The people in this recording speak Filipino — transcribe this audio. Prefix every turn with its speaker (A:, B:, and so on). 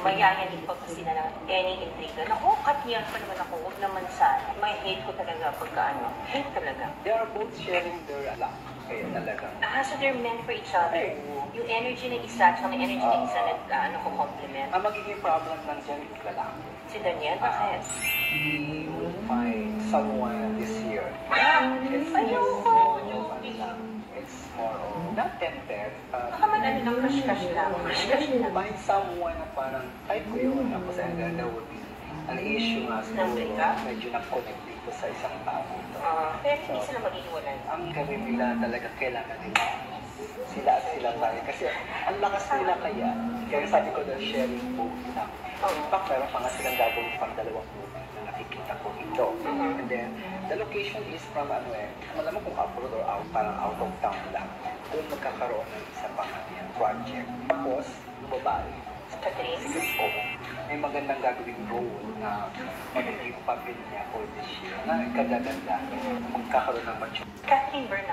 A: Mayayanin pa kasi na lang any intriga. Naku, katniyan pa naman ako. Huwag naman sana. May hate ko talaga pagka ano. Hate talaga.
B: They are both sharing their luck. Kaya talaga.
A: So they're meant for each other. Yung energy ng isa at yung energy ng isa nag-compliment.
B: Ang magiging problem ng dyan yung lalaki.
A: Si Daniel, bakit?
B: He will find someone this year.
A: Ayoko!
B: It's more of, not tempted.
A: Baka man ano lang, crush-crush lang. Crush-crush lang.
B: Find someone na parang type ko yun. Tapos there would be an issue nga siguro. Medyo na-connect dito sa isang tao.
A: Pero hindi sila mag-iwalay.
B: Ang career nila talaga kailangan nila. Sila at sila tayo. Kasi ang lakas nila kaya. Kaya sabi ko na sharing both lang. In fact, meron pa nga silang gagawin pang dalawang movie na nakikita ko ito. And then, the location is from malamang kung abroad or out, parang out of town lang. Doon magkakaroon ng isa pang project. Tapos, yung babae, sige po, may magandang gagawing role na magiging papel niya for this year na kagaganda magkakaroon ng mature.
A: Catherine Bernal.